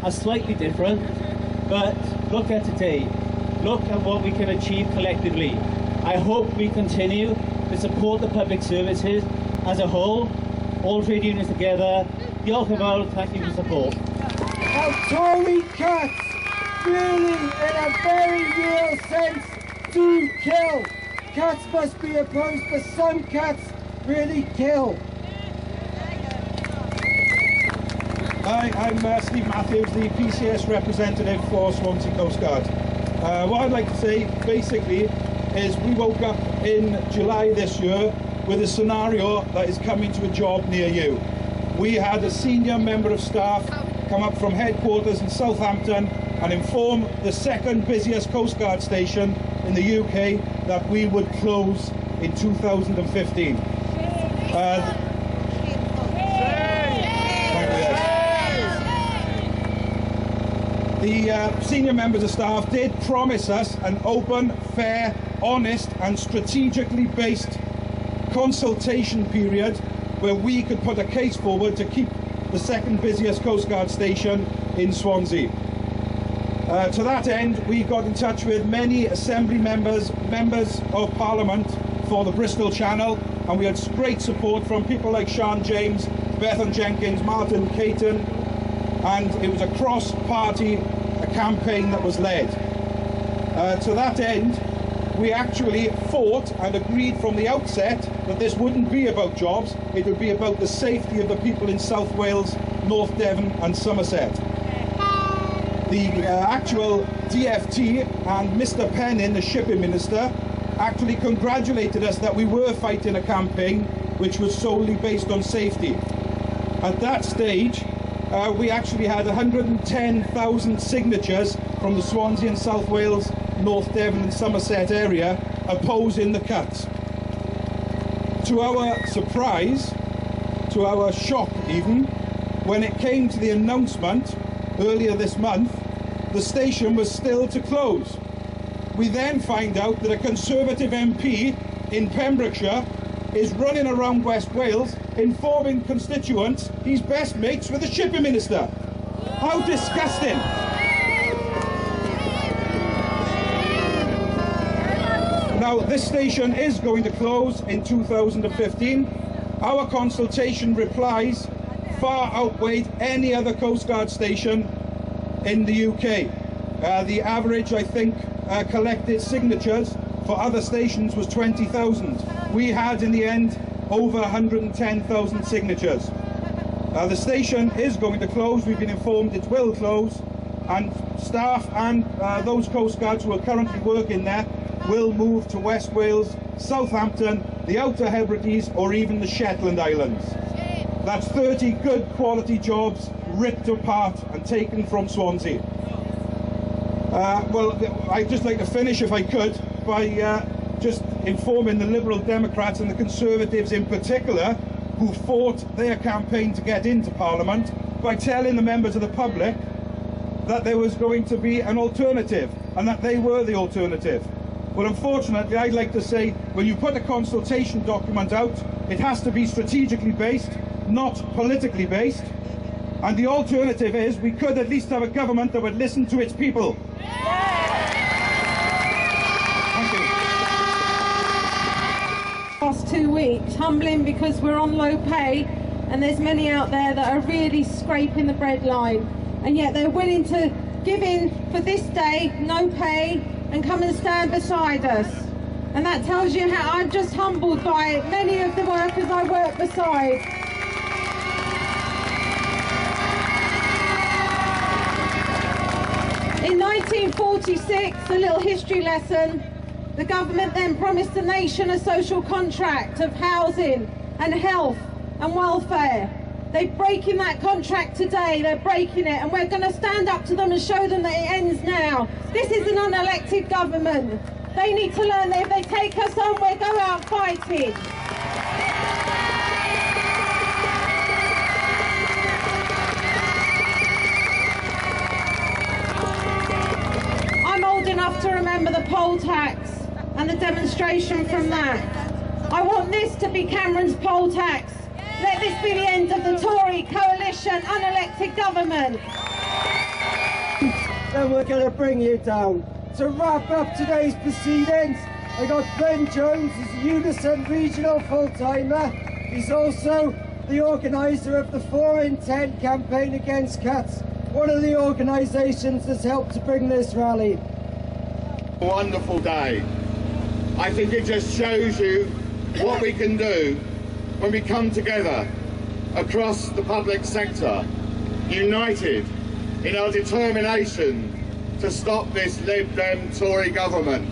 are slightly different, but look at today. Look at what we can achieve collectively. I hope we continue to support the public services as a whole, all trade unions together. Diolch yn fawr, thank you for support. Our Tory cuts really, in a very real sense, do kill. Cuts must be opposed, but some cuts really kill. Hi, I'm Steve Matthews, the PCS representative for Swansea Coast Guard. What I'd like to say, basically, is we woke up in July this year with a scenario that is coming to a job near you. We had a senior member of staff come up from headquarters in Southampton and inform the second busiest Coast Guard station in the UK that we would close in 2015. The senior members of staff did promise us an open, fair, honest and strategically based consultation period where we could put a case forward to keep the second busiest Coast Guard station in Swansea. To that end, we got in touch with many Assembly members of Parliament for the Bristol Channel, and we had great support from people like Sian James, Bethan Jenkins, Martin Caton, and it was a cross-party campaign that was led. To that end, we actually fought and agreed from the outset that this wouldn't be about jobs, it would be about the safety of the people in South Wales, North Devon and Somerset. The actual DFT and Mr Pennin, the shipping minister, actually congratulated us that we were fighting a campaign which was solely based on safety. At that stage, we actually had 110,000 signatures from the Swansea and South Wales, North Devon and Somerset area opposing the cuts. To our surprise, to our shock even, when it came to the announcement earlier this month, the station was still to close. We then find out that a Conservative MP in Pembrokeshire is running around West Wales informing constituents he's best mates with the shipping minister. How disgusting! Now, this station is going to close in 2015. Our consultation replies far outweighed any other Coast Guard station in the UK. The average, I think, collected signatures for other stations was 20,000. We had, in the end, over 110,000 signatures. The station is going to close. We've been informed it will close, and staff and those Coast Guards who are currently working there will move to West Wales, Southampton, the Outer Hebrides or even the Shetland Islands. That's 30 good quality jobs ripped apart and taken from Swansea. Well, I'd just like to finish, if I could, by just informing the Liberal Democrats and the Conservatives in particular, who fought their campaign to get into Parliament, by telling the members of the public that there was going to be an alternative and that they were the alternative. Well, unfortunately, I'd like to say, when you put a consultation document out, it has to be strategically based, not politically based. And the alternative is, we could at least have a government that would listen to its people. Thank you. Last 2 weeks, humbling because we're on low pay and there's many out there that are really scraping the breadline, and yet they're willing to give in for this day, no pay, and come and stand beside us. And that tells you how I'm just humbled by many of the workers I work beside. In 1946, a little history lesson, the government then promised the nation a social contract of housing and health and welfare. They're breaking that contract today, they're breaking it, and we're going to stand up to them and show them that it ends now. This is an unelected government. They need to learn that if they take us on, we'll go out fighting. I'm old enough to remember the poll tax and the demonstration from that. I want this to be Cameron's poll tax. Let this be the end of the Tory coalition unelected government. then we're going to bring you down. To wrap up today's proceedings, I got Ben Jones, who's a Unison Regional full-timer. He's also the organiser of the 4 in 10 campaign against cats, one of the organisations that's helped to bring this rally. Wonderful day. I think it just shows you what we can do when we come together across the public sector, united in our determination to stop this Lib Dem Tory government,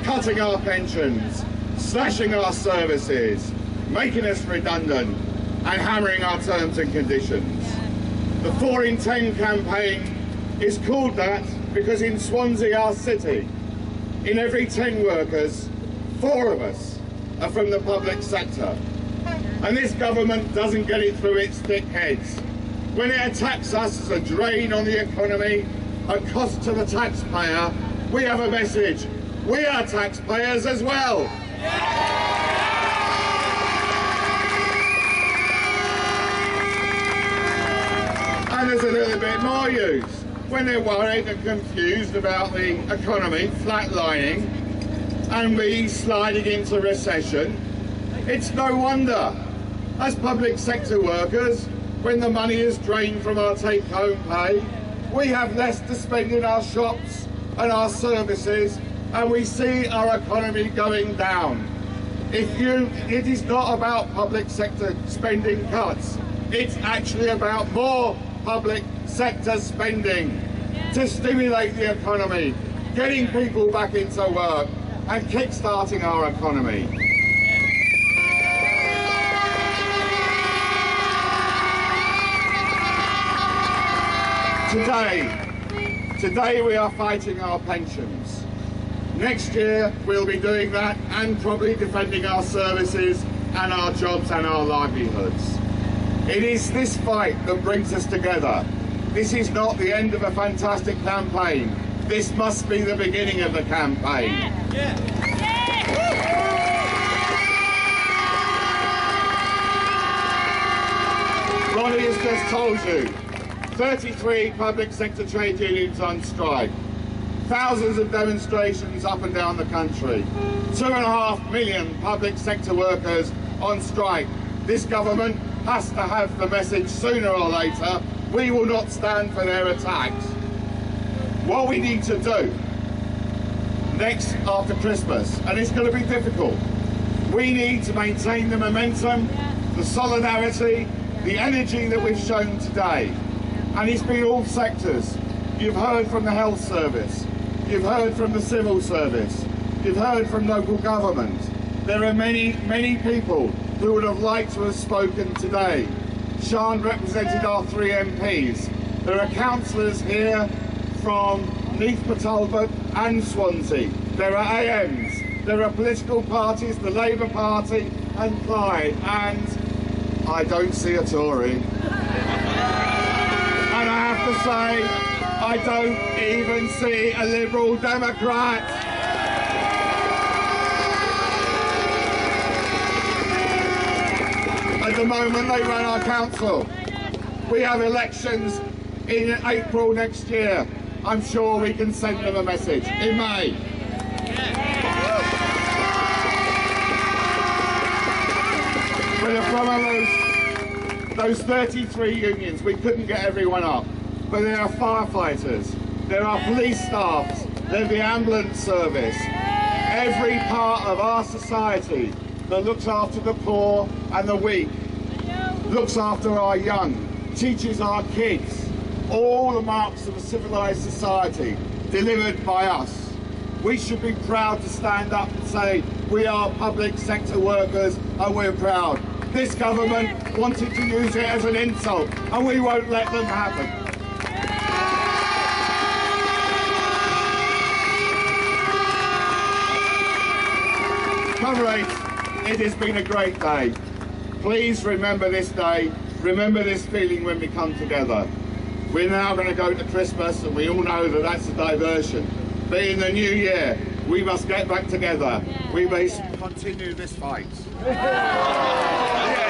cutting our pensions, slashing our services, making us redundant and hammering our terms and conditions. The 4 in 10 campaign is called that because in Swansea, our city, in every 10 workers, 4 of us are from the public sector. And this government doesn't get it through its thick heads. When it attacks us as a drain on the economy, a cost to the taxpayer, we have a message. We are taxpayers as well. And there's a little bit more use. When they're worried and confused about the economy flatlining and we sliding into recession, it's no wonder. As public sector workers, when the money is drained from our take-home pay, we have less to spend in our shops and our services, and we see our economy going down. It is not about public sector spending cuts. It's actually about more public sector spending to stimulate the economy, getting people back into work and kick-starting our economy. Today we are fighting our pensions. Next year we'll be doing that and probably defending our services and our jobs and our livelihoods. It is this fight that brings us together. This is not the end of a fantastic campaign. This must be the beginning of the campaign. Ronnie has just told you, 33 public sector trade unions on strike, thousands of demonstrations up and down the country, 2.5 million public sector workers on strike. This government has to have the message sooner or later. We will not stand for their attacks. What we need to do next after Christmas, and it's going to be difficult, we need to maintain the momentum, the solidarity, the energy that we've shown today. And it's been all sectors. You've heard from the health service, you've heard from the civil service, you've heard from local government. There are many, many people who would have liked to have spoken today. Sian represented our 3 MPs. There are councillors here from Neath, Talbot and Swansea. There are AMs. There are political parties, the Labour Party and Clyde, and I don't see a Tory. And I have to say, I don't even see a Liberal Democrat. At the moment they run our council. We have elections in April next year. I'm sure we can send them a message in May. We're from those 33 unions. We couldn't get everyone up, but there are firefighters, there are police staffs, there's the ambulance service. Every part of our society that looks after the poor and the weak, looks after our young, teaches our kids, all the marks of a civilised society delivered by us. We should be proud to stand up and say we are public sector workers and we're proud. This government wanted to use it as an insult and we won't let them happen. Comrades, it has been a great day. Please remember this day, remember this feeling when we come together. We're now going to go to Christmas and we all know that that's a diversion. But in the new year, we must get back together. We must continue this fight. Yeah.